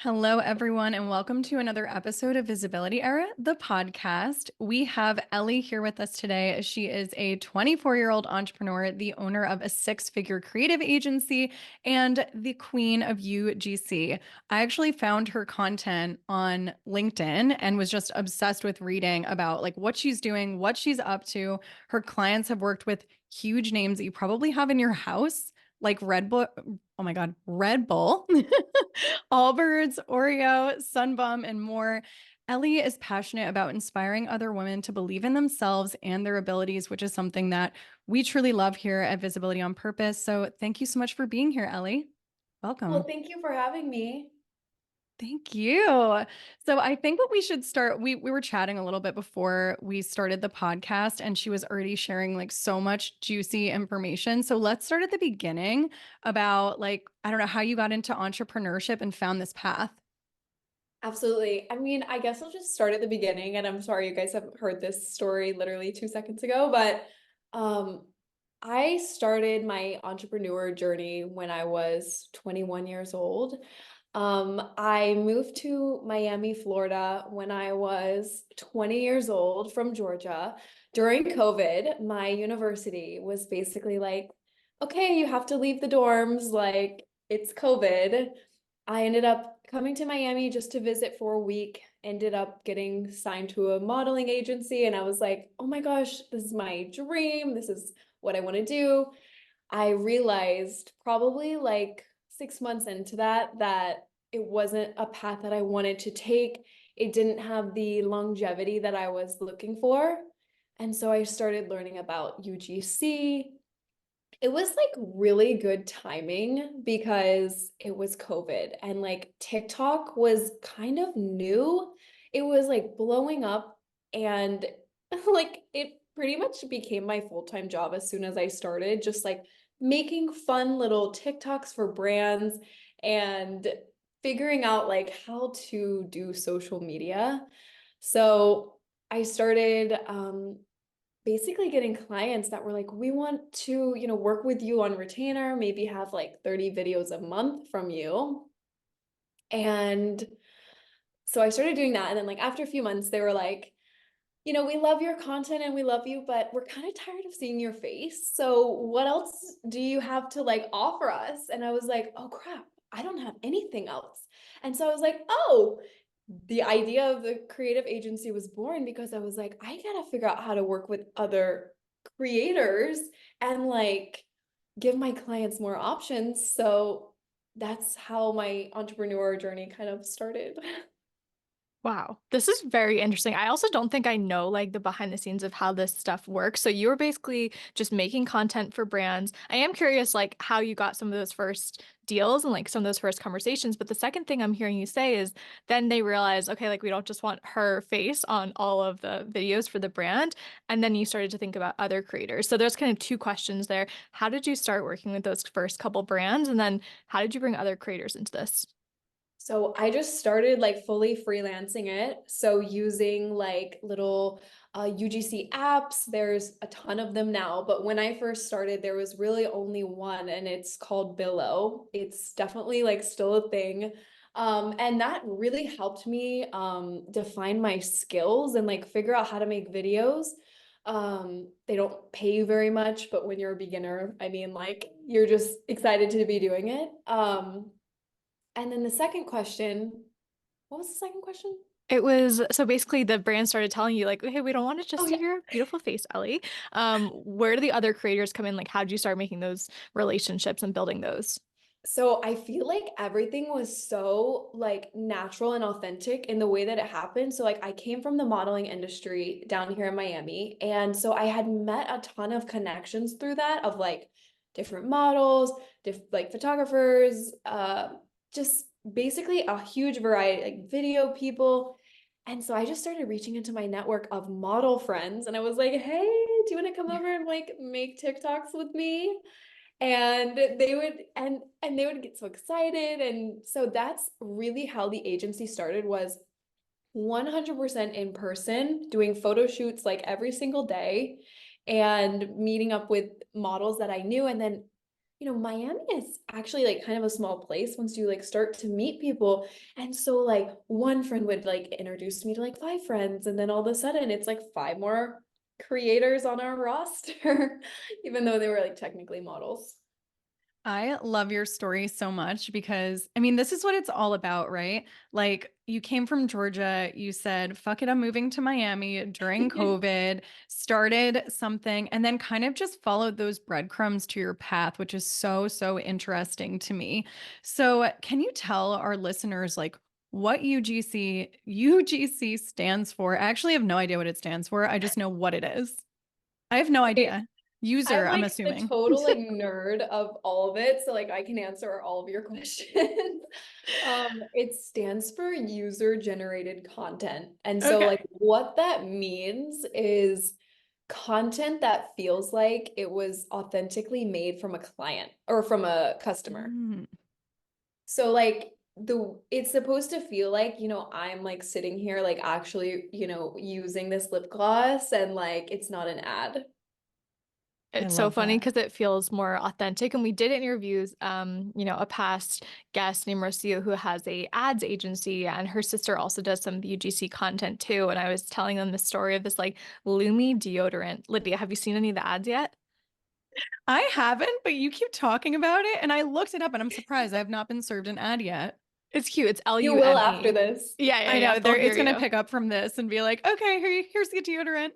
Hello, everyone, and welcome to another episode of Visibility Era, the podcast. We have Elli here with us today. She is a 24-year-old entrepreneur, the owner of a six-figure creative agency, and the queen of UGC. I actually found her content on LinkedIn and was just obsessed with reading about like what she's doing, what she's up to. Her clients have worked with huge names that you probably have in your house, like Red Bull. Oh my God, Red Bull. Allbirds, Oreo, Sunbum, and more. Elli is passionate about inspiring other women to believe in themselves and their abilities, which is something that we truly love here at Visibility on Purpose. So thank you so much for being here, Elli. Well, Welcome. thank you for having me. Thank you. So I think what we should start, we were chatting a little bit before we started the podcast, and she was already sharing like so much juicy information. So let's start at the beginning about like, I don't know, how you got into entrepreneurship and found this path. Absolutely. I mean, I guess I'll just start at the beginning, and I'm sorry you guys haven't heard this story literally 2 seconds ago, but um, I started my entrepreneur journey when I was 21 years old. I moved to Miami, Florida when I was 20 years old from Georgia. During COVID, my university was basically like, okay, you have to leave the dorms, like it's COVID. I ended up coming to Miami just to visit for a week, ended up getting signed to a modeling agency, and I was like, oh my gosh, this is my dream. This is what I want to do. I realized probably like 6 months into that it wasn't a path that I wanted to take. It didn't have the longevity that I was looking for. And so I started learning about UGC. It was like really good timing because it was COVID and like TikTok was kind of new. It was like blowing up and like it pretty much became my full-time job as soon as I started, just like making fun little TikToks for brands and figuring out like how to do social media. So I started basically getting clients that were like, we want to, work with you on retainer, maybe have like 30 videos a month from you. And so I started doing that. And then like after a few months, they were like, we love your content and we love you, but we're kind of tired of seeing your face. So what else do you have to like offer us? And I was like, oh crap, I don't have anything else. And so I was like, oh, the idea of the creative agency was born because I was like, I gotta figure out how to work with other creators and like give my clients more options. So that's how my entrepreneur journey kind of started. Wow, this is very interesting. I also don't think I know like the behind the scenes of how this stuff works. So you were basically just making content for brands. I am curious like how you got some of those first deals and like some of those first conversations. But the second thing I'm hearing you say is then they realize, okay, like we don't just want her face on all of the videos for the brand. And then you started to think about other creators. So there's kind of two questions there. How did you start working with those first couple brands? And then how did you bring other creators into this? So I just started like fully freelancing it. So using like little UGC apps, there's a ton of them now. But when I first started, there was really only one, and it's called Billo. It's definitely like still a thing. And that really helped me define my skills and like figure out how to make videos. They don't pay you very much, but when you're a beginner, I mean, like you're just excited to be doing it. And then the second question, what was the second question? It was so basically the brand started telling you like, hey, we don't want to Oh just see yeah. your beautiful face, Ellie. Where do the other creators come in? Like, how did you start making those relationships and building those? So I feel like everything was so like natural and authentic in the way that it happened. So like I came from the modeling industry down here in Miami, and so I had met a ton of connections through that of like different models, like photographers, just basically a huge variety, like video people. And so I just started reaching into my network of model friends, and I was like, "Hey, do you want to come over and like make TikToks with me?" And they would get so excited. And so that's really how the agency started, was 100% in person, doing photo shoots like every single day and meeting up with models that I knew. And then Miami is actually like kind of a small place once you like start to meet people. And so like one friend would like introduce me to like five friends, and then all of a sudden it's like five more creators on our roster, even though they were like technically models. I love your story so much because, I mean, this is what it's all about, right? Like, you came from Georgia, you said, fuck it, I'm moving to Miami during COVID, started something, and then kind of just followed those breadcrumbs to your path, which is so, so interesting to me. So, can you tell our listeners, like, what UGC stands for? I actually have no idea what it stands for. I just know what it is. I have no Okay, idea. User, I'm I'm like the assuming. total like nerd of all of it, so like I can answer all of your questions. It stands for user generated content. And so Okay. like what that means is content that feels like it was authentically made from a client or from a customer. Mm, So like it's supposed to feel like, I'm like sitting here like actually, using this lip gloss, and like it's not an ad. I It's so love funny that. because it feels more authentic. And we did interviews, a past guest named Rocio who has a ads agency, and her sister also does some UGC content too. And I was telling them the story of this like Lumi deodorant. Lydia, have you seen any of the ads yet? I haven't, but you keep talking about it, and I looked it up, and I'm surprised I have not been served an ad yet. It's cute. It's You will after Lume. this. Yeah, yeah, I yeah. know They'll there hear it's gonna you. pick up from this and be like, okay, here's the deodorant.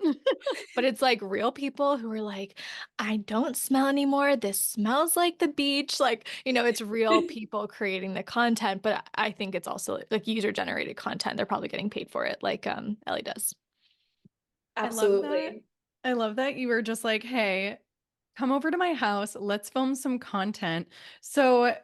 But it's like real people who are like, I don't smell anymore. This smells like the beach. Like, it's real people creating the content, but I think it's also like user generated content. They're probably getting paid for it, like Ellie does. I love that. Absolutely. I love that you were just like, hey, come over to my house. Let's film some content. So,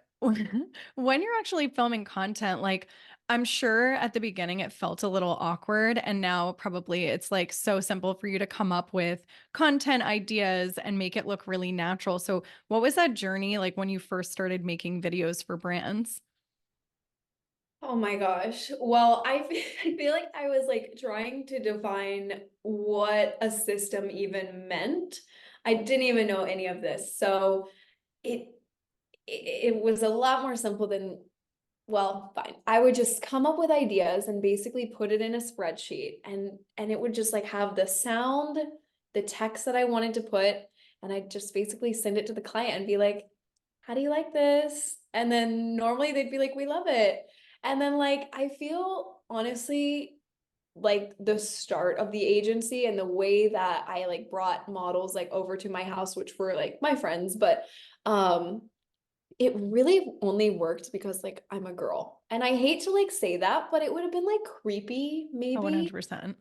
when you're actually filming content, like, I'm sure at the beginning it felt a little awkward, and now probably it's like so simple for you to come up with content ideas and make it look really natural. So, what was that journey like when you first started making videos for brands? Oh my gosh. Well, I feel like I was like trying to define what a system even meant. I didn't even know any of this. So it it was a lot more simple than, well, fine. I would just come up with ideas and basically put it in a spreadsheet, and it would just like have the sound, the text that I wanted to put, and I just basically send it to the client and be like, how do you like this? And then normally they'd be like, we love it. And then like I feel honestly like the start of the agency and the way that I like brought models like over to my house, which were like my friends, but um it really only worked because like I'm a girl. And I hate to like say that, but it would have been like creepy Oh, maybe, 100%.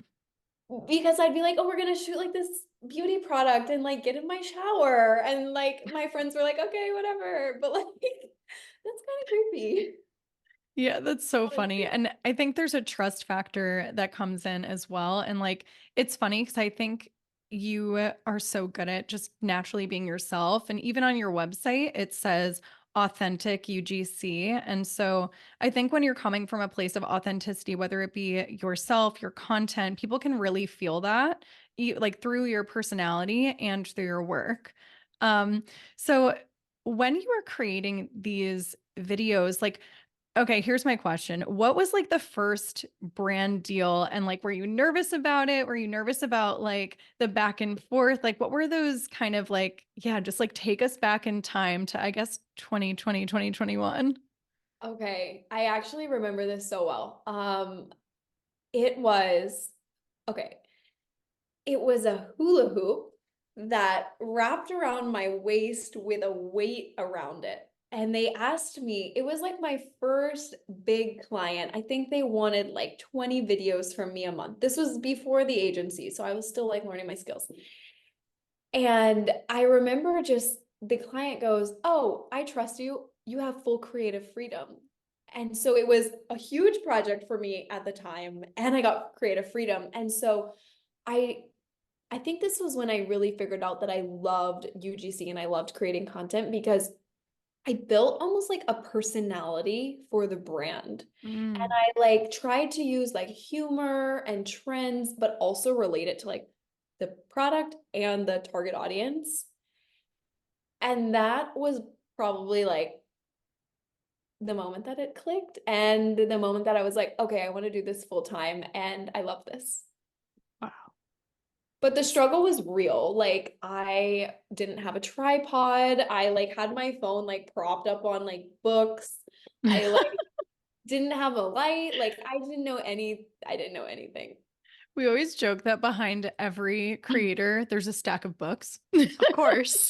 because I'd be like, oh, we're gonna shoot like this beauty product and like get in my shower. And like my friends were like, okay, whatever. But like that's kind of creepy. Yeah, that's so funny. Honestly. And I think there's a trust factor that comes in as well. And like, it's funny because I think you are so good at just naturally being yourself. And even on your website, it says authentic UGC. And so I think when you're coming from a place of authenticity, whether it be yourself, your content, people can really feel that, like through your personality and through your work. Um, so when you are creating these videos, like, okay, here's my question. What was like the first brand deal? And like, were you nervous about it? Were you nervous about like the back and forth? Like, what were those kind of like, yeah, just like take us back in time to, I guess, 2020, 2021. Okay, I actually remember this so well. It was okay. It was a hula hoop that wrapped around my waist with a weight around it. And they asked me, it was like my first big client. I think they wanted like 20 videos from me a month. This was before the agency, so I was still like learning my skills. And I remember just the client goes, oh, I trust you. You have full creative freedom. And so it was a huge project for me at the time, and I got creative freedom. And so I I think this was when I really figured out that I loved UGC and I loved creating content, because I built almost like a personality for the brand. And Mm. I like tried to use like humor and trends, but also relate it to like the product and the target audience. And that was probably like the moment that it clicked and the moment that I was like, okay, I want to do this full time and I love this. Wow. But the struggle was real. Like I didn't have a tripod. I like had my phone like propped up on like books. I like didn't have a light. Like I didn't know anything. We always joke that behind every creator, there's a stack of books. Of course.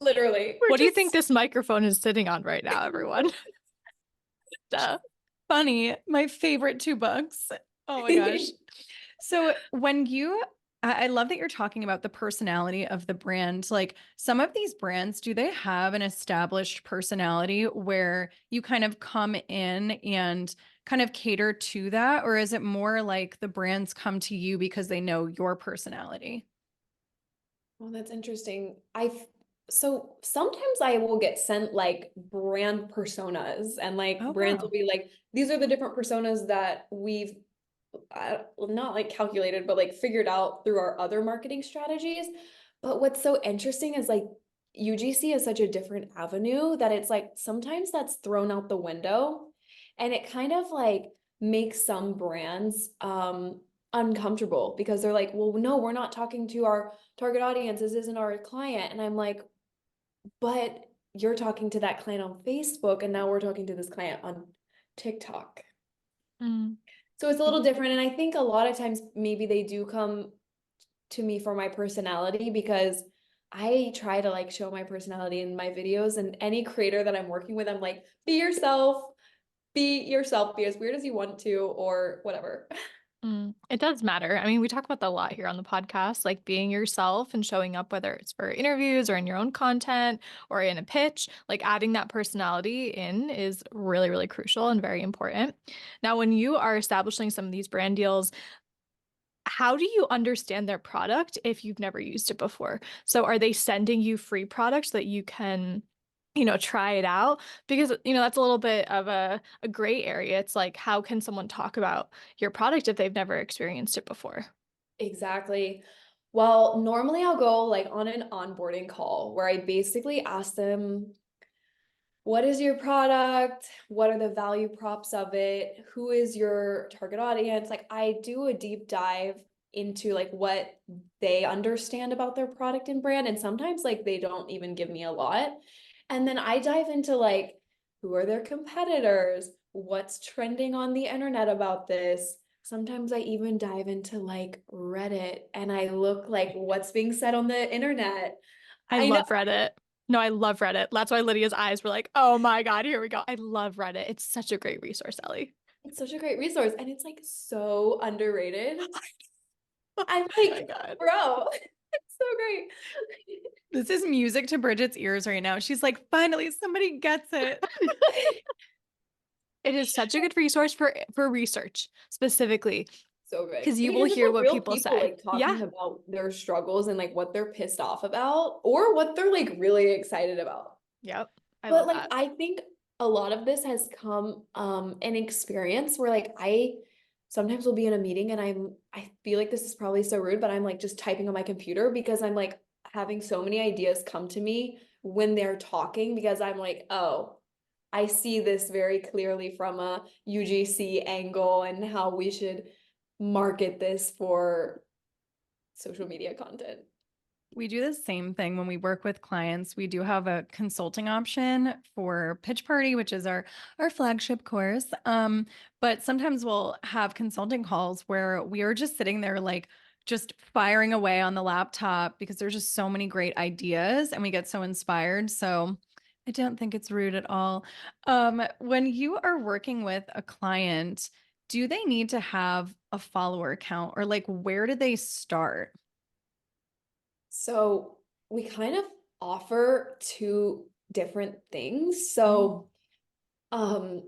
Literally. What do you think this microphone is sitting on right now, everyone? Duh. Funny. My favorite 2 books. Oh my gosh. So when I love that you're talking about the personality of the brand. Like some of these brands, do they have an established personality where you kind of come in and kind of cater to that? Or is it more like the brands come to you because they know your personality? Well, that's interesting. So sometimes I will get sent like brand personas and like Oh, brands will wow. be like, these are the different personas that we've not like calculated, but like figured out through our other marketing strategies. But what's so interesting is like UGC is such a different avenue that it's like sometimes that's thrown out the window and it kind of like makes some brands uncomfortable because they're like, well, no, we're not talking to our target audience. This isn't our client. And I'm like, but you're talking to that client on Facebook and now we're talking to this client on TikTok. Mm. So it's a little different. And I think a lot of times maybe they do come to me for my personality because I try to like show my personality in my videos and any creator that I'm working with, I'm like, be yourself, be as weird as you want to, or whatever. It does matter. I mean, we talk about that a lot here on the podcast, like being yourself and showing up, whether it's for interviews or in your own content or in a pitch, like adding that personality in is really, really crucial and very important. Now, when you are establishing some of these brand deals, how do you understand their product if you've never used it before? So are they sending you free products that you can, try it out? Because, that's a little bit of a gray area. It's like, how can someone talk about your product if they've never experienced it before? Exactly. Well, normally I'll go like on an onboarding call where I basically ask them, what is your product? What are the value props of it? Who is your target audience? Like I do a deep dive into like what they understand about their product and brand. And sometimes like they don't even give me a lot. And then I dive into like who are their competitors? What's trending on the internet about this? Sometimes I even dive into like Reddit and I look like what's being said on the internet. I I know love Reddit. No, I love Reddit. That's why Lydia's eyes were like, oh my God, here we go. I love Reddit. It's such a great resource, Ellie. it's such a great resource and it's like so underrated. I'm Oh my like, God. bro, it's so great. This is music to Bridget's ears right now. She's like, finally, somebody gets it. It is such a good resource for research specifically So good. because you will Because it's hear like what real people people say. like Yeah. talking about their struggles and like what they're pissed off about or what they're like really excited about. Yep. I But love like that. I think a lot of this has come an experience where like I sometimes will be in a meeting and I feel like this is probably so rude, but I'm like just typing on my computer because I'm like having so many ideas come to me when they're talking because I'm like, oh, I see this very clearly from a UGC angle and how we should market this for social media content. We do the same thing when we work with clients. We do have a consulting option for Pitch Party, which is our flagship course. But sometimes we'll have consulting calls where we are just sitting there like just firing away on the laptop because there's just so many great ideas and we get so inspired. So I don't think it's rude at all. When you are working with a client, do they need to have a follower count or like where do they start? So we kind of offer two different things. Mm. So um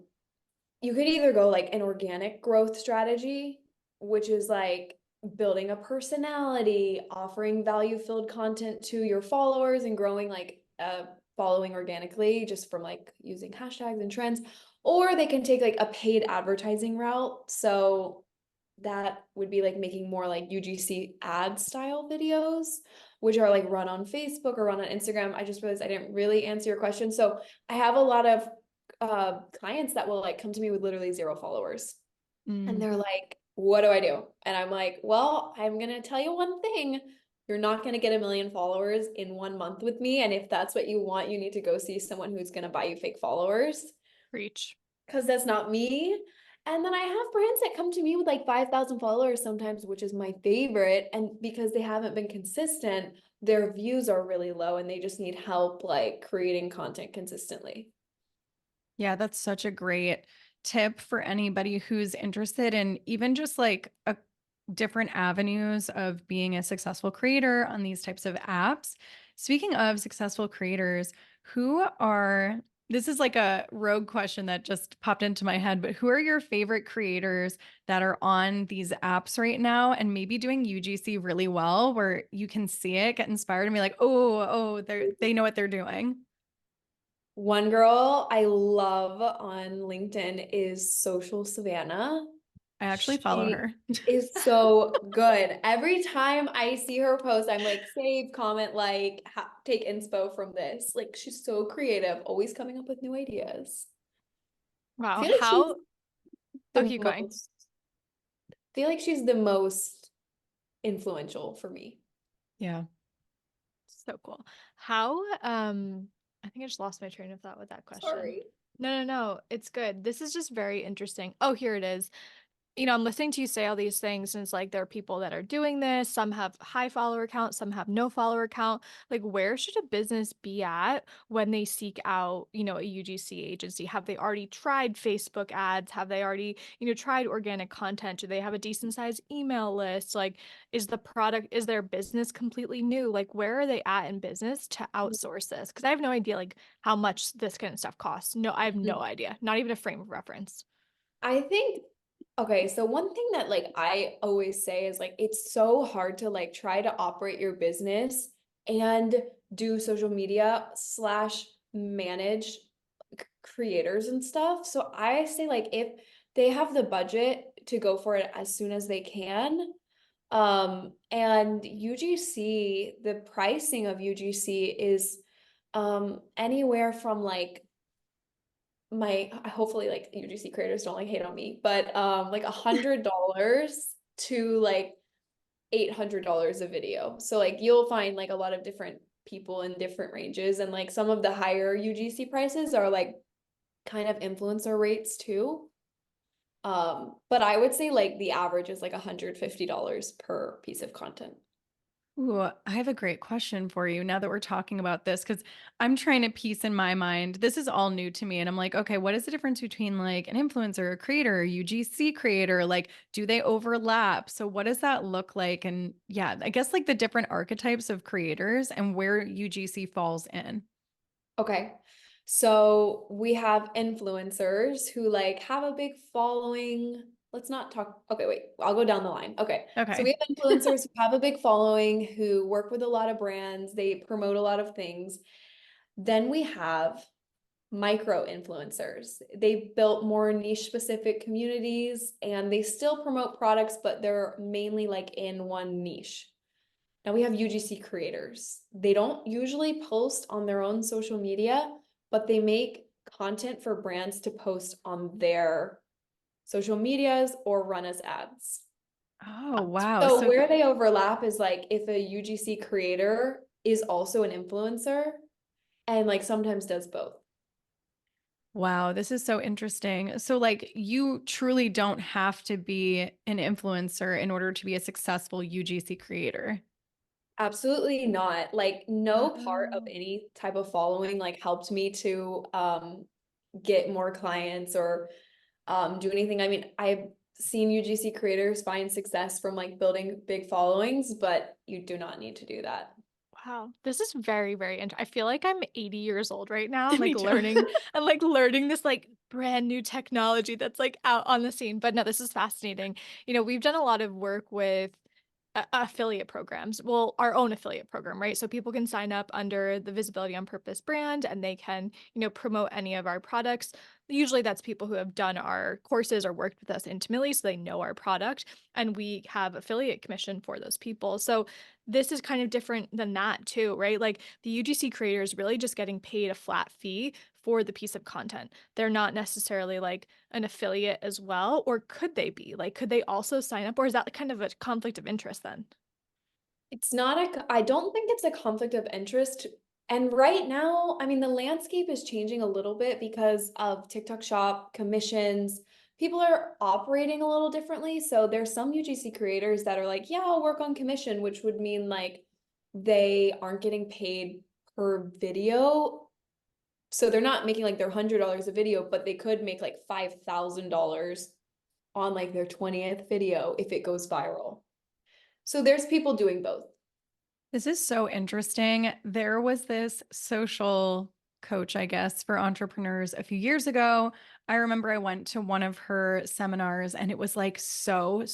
you could either go like an organic growth strategy, which is like building a personality, offering value-filled content to your followers and growing like a following organically just from like using hashtags and trends, or they can take like a paid advertising route. So that would be like making more like UGC ad style videos. which are like run on Facebook or run on Instagram. I just realized I didn't really answer your question. So I have a lot of clients that will like come to me with literally 0 followers. And they're like, what do I do? And I'm like, well, I'm going to tell you one thing. You're not going to get 1 million followers in 1 month with me. And if that's what you want, you need to go see someone who's going to buy you fake followers. Preach. Because that's not me. And then I have brands that come to me with like 5,000 followers sometimes, which is my favorite. And because they haven't been consistent, their views are really low and they just need help like creating content consistently. Yeah, that's such a great tip for anybody who's interested in even just like a different avenues of being a successful creator on these types of apps. Speaking of successful creators, this is like a rogue question that just popped into my head, but who are your favorite creators that are on these apps right now and maybe doing UGC really well where you can see it, get inspired and be like, oh, they know what they're doing? One girl I love on LinkedIn is Social Savannah. I actually follow She her. is so good. Every time I see her post, I'm like, save, comment, like, take inspo from this. Like, she's so creative, always coming up with new ideas. I Wow. feel like she's Oh, the keep going. most, I feel like she's the most influential for me. Yeah. So cool. I think I just lost my train of thought with that question. Sorry. No, it's good. This is just very interesting. Oh, here it is. I'm listening to you say all these things, and it's like there are people that are doing this. Some have high follower count, some have no follower count. Like, where should a business be at when they seek out, a UGC agency? Have they already tried Facebook ads? Have they already, tried organic content? Do they have a decent sized email list? Like, is their business completely new? Like, where are they at in business to outsource this? Because I have no idea, like, how much this kind of stuff costs. No, I have no idea. Not even a frame of reference. I think, okay, so one thing that like I always say is like it's so hard to like try to operate your business and do social media slash manage creators and stuff. So I say like if they have the budget to go for it as soon as they can. And UGC, the pricing of UGC is anywhere from like hopefully like UGC creators don't like hate on me, but like $100 to like $800 a video. So like you'll find like a lot of different people in different ranges, and like some of the higher UGC prices are like kind of influencer rates too. But I would say like the average is like $150 per piece of content. Ooh, I have a great question for you now that we're talking about this, because I'm trying to piece in my mind. This is all new to me. And I'm like, okay, what is the difference between like an influencer, a creator, a UGC creator? Like, do they overlap? So, what does that look like? And yeah, I guess like the different archetypes of creators and where UGC falls in. Okay. So we have influencers who like have a big following. Let's not talk. Okay, wait, I'll go down the line. Okay. So we Okay. have influencers who have a big following, who work with a lot of brands, they promote a lot of things. Then we have micro influencers. They built more niche specific communities and they still promote products, but they're mainly like in one niche. Now we have UGC creators. They don't usually post on their own social media, but they make content for brands to post on their social medias or run as ads. Oh, wow. So So, where they overlap is like if a UGC creator is also an influencer and like sometimes does both. wow, this is so interesting. So, like, you truly don't have to be an influencer in order to be a successful UGC creator. Absolutely not. Like no part of Oh. any type of following like helped me to get more clients or do anything. I mean, I've seen UGC creators find success from like building big followings, but you do not need to do that. Wow, this is very, very interesting. I feel like I'm 80 years old right now. I'm Me like too. learning and like learning this like brand new technology that's like out on the scene. But no, this is fascinating. We've done a lot of work with affiliate programs. Well, our own affiliate program, right? So people can sign up under the Visibility on Purpose brand and they can, promote any of our products. Usually that's people who have done our courses or worked with us intimately, so they know our product, and we have affiliate commission for those people. So this is kind of different than that too, right? Like the UGC creator is really just getting paid a flat fee for the piece of content. They're not necessarily like an affiliate as well, or could they be? Like, could they also sign up, or is that kind of a conflict of interest then? It's not I don't think it's a conflict of interest. And right now, I mean, the landscape is changing a little bit because of TikTok Shop, commissions. People are operating a little differently. So there's some UGC creators that are like, yeah, I'll work on commission, which would mean like they aren't getting paid per video. So they're not making like their $100 a video, but they could make like $5,000 on like their 20th video if it goes viral. So there's people doing both. This is so interesting. There was this social coach, I guess, for entrepreneurs a few years ago. I remember I went to one of her seminars and it was like so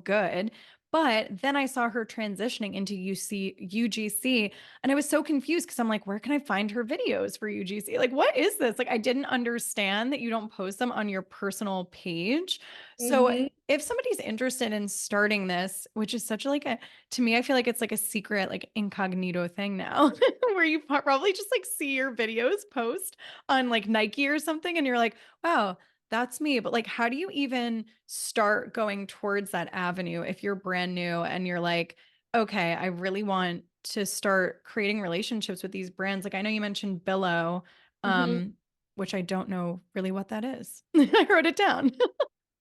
good. But then I saw her transitioning into UGC and I was so confused because I'm like, where can I find her videos for UGC? Like, what is this? Like, I didn't understand that you don't post them on your personal page. So Mm-hmm. if somebody's interested in starting this, which is such like a to me, I feel like it's like a secret, like incognito thing now, where you probably just like see your videos post on like Nike or something, and you're like, wow, that's me. But like, how do you even start going towards that avenue if you're brand new and you're like, okay, I really want to start creating relationships with these brands? Like, I know you mentioned Billow, Mm-hmm. um, which I don't know really what that is. I wrote it down.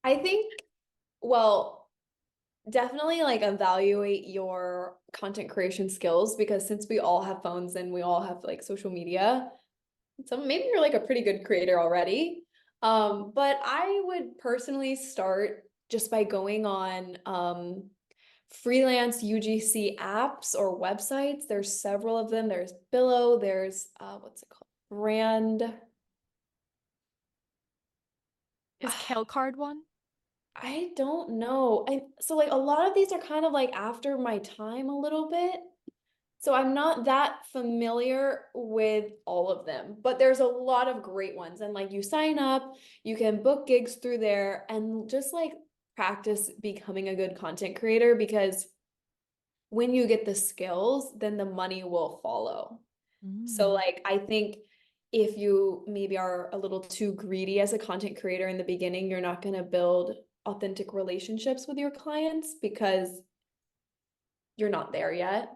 I think, well, definitely like evaluate your content creation skills because since we all have phones and we all have like social media, so maybe you're like a pretty good creator already. But I would personally start just by going on freelance UGC apps or websites. There's several of them. There's Billow, there's what's it called? Brand. Is Kale Card one? I don't know. So like a lot of these are kind of like after my time a little bit. So I'm not that familiar with all of them, but there's a lot of great ones. And like you sign up, you can book gigs through there and just like practice becoming a good content creator because when you get the skills, then the money will follow. So Mm. like I think if you maybe are a little too greedy as a content creator in the beginning, you're not going to build authentic relationships with your clients because you're not there yet.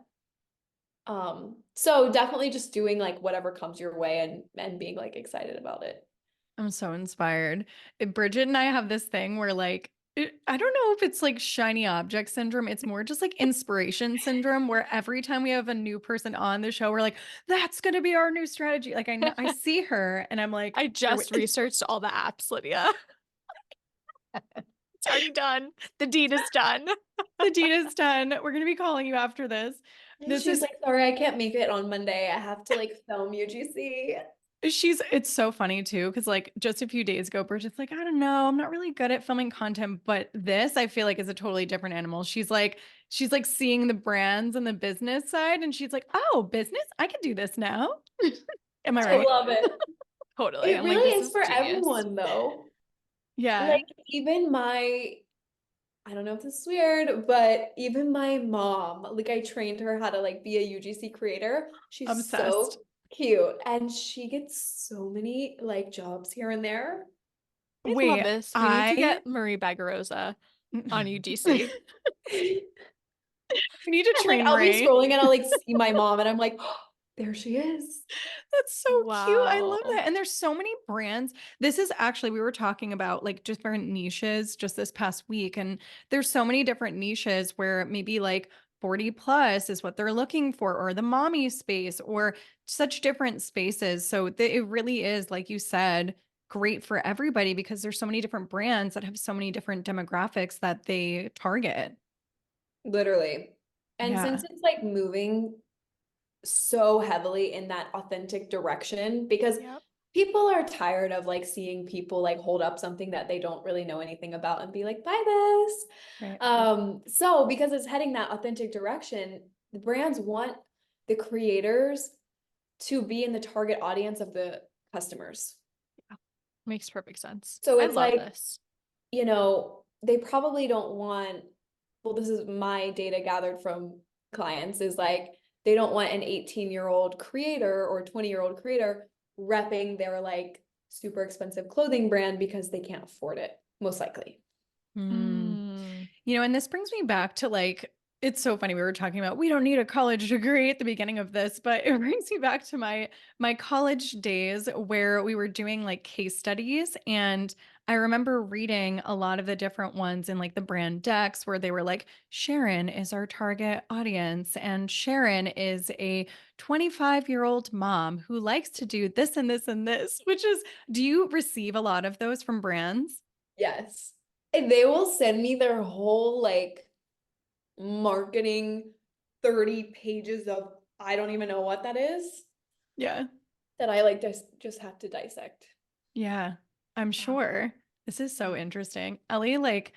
So definitely just doing like whatever comes your way and being like excited about it. I'm so inspired. Bridget and I have this thing where I don't know if it's like shiny object syndrome. It's more just like inspiration syndrome where every time we have a new person on the show, we're like, that's going to be our new strategy. Like I know I see her and I'm like, I just researched all the apps, Lydia. It's already done. The deed is done. the deed is done. We're going to be calling you after this. This She's is like, sorry, I can't make it on Monday. I have to like film UGC. It's so funny too, because like just a few days ago, Bridget's like, I don't know, I'm not really good at filming content, but this I feel like is a totally different animal. She's like seeing the brands and the business side, and she's like, oh, business? I can do this now. Am I I right? love it. Totally. It I'm like, really this is is for genius. everyone though. Yeah. Like even I don't know if this is weird, but even my mom, like I trained her how to like be a UGC creator. She's Obsessed. so cute and she gets so many like jobs here and there. I love Wait, this. We need to I get Marie Bagarosa on we UGC. need to And like train I'll be Marie. scrolling and I'll like see my mom and I'm like, oh, there she is. That's so cute. I love Wow. that. And there's so many brands. This is actually, we were talking about like different niches just this past week. And there's so many different niches where maybe like 40 plus is what they're looking for, or the mommy space, or such different spaces. So it really is, like you said, great for everybody because there's so many different brands that have so many different demographics that they target. Literally. And since Yeah. it's like moving so heavily in that authentic direction, because Yep. people are tired of like seeing people like hold up something that they don't really know anything about and be like, buy this. Right. So because it's heading that authentic direction, the brands want the creators to be in the target audience of the customers. Makes perfect sense. So I it's love like, this. they probably don't want, well, this is my data gathered from clients, is like they don't want an 18-year-old creator or 20-year-old creator repping their like super expensive clothing brand because they can't afford it, most likely. Mm. And this brings me back to like, it's so funny. We were talking about we don't need a college degree at the beginning of this, but it brings me back to my college days where we were doing like case studies. And I remember reading a lot of the different ones in like the brand decks where they were like, Sharon is our target audience, and Sharon is a 25-year-old mom who likes to do this and this and this, which is, do you receive a lot of those from brands? Yes. And they will send me their whole like marketing 30 pages of I don't even know what that is Yeah. that I like just have to dissect. Yeah, I'm Wow. sure. This is so interesting. Ellie, like,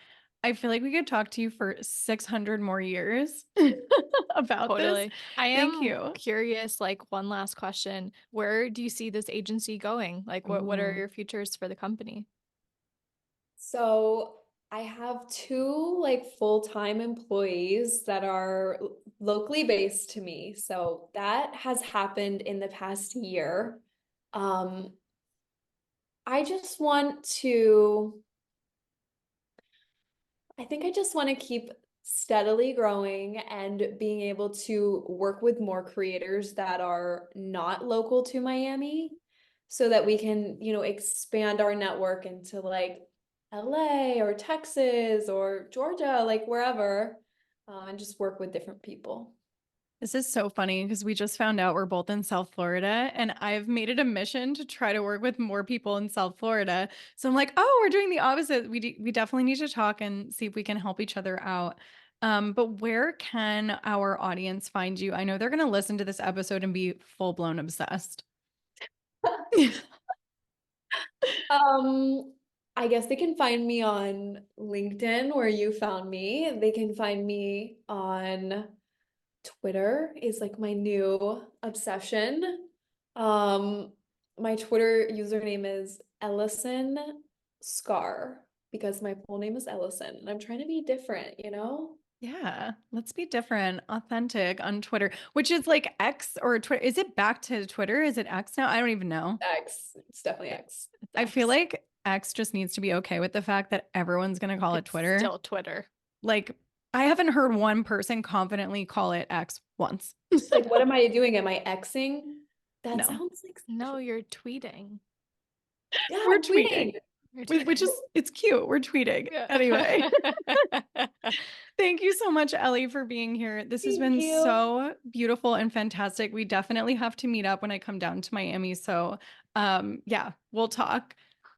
I feel like we could talk to you for 600 more years about this. Totally. I Thank am you. curious, like one last question. Where do you see this agency going? Like what are Ooh. your futures for the company? So I have two like full-time employees that are locally based to me. So that has happened in the past year. Um, I just want to, I think I just want to keep steadily growing and being able to work with more creators that are not local to Miami so that we can, expand our network into like LA or Texas or Georgia, like wherever, and just work with different people. This is so funny because we just found out we're both in South Florida, and I've made it a mission to try to work with more people in South Florida. So I'm like, oh, we're doing the opposite. We definitely need to talk and see if we can help each other out. But where can our audience find you? I know they're going to listen to this episode and be full blown obsessed. Um, I guess they can find me on LinkedIn where you found me. They can find me on Twitter is like my new obsession. Um, my Twitter username is Ellison Scar because my full name is Ellison and I'm trying to be different? Yeah, let's be different, authentic on Twitter, which is like X or Twitter. Is it back to Twitter? Is it X now? I don't even know. X. It's definitely It- X. It's I feel X. like X just needs to be okay with the fact that everyone's going to call it It's Twitter. still Twitter. Like, I haven't heard one person confidently call it X once. Like, what am I doing? Am I Xing? That No, sounds like No, you're tweeting. yeah, we're I'm tweeting, tweeting. You're which tweeting. is, it's cute. We're tweeting. Yeah. Anyway, thank you so much, Ellie, for being here. This has Thank been you. so beautiful and fantastic. We definitely have to meet up when I come down to Miami. So, yeah, we'll talk.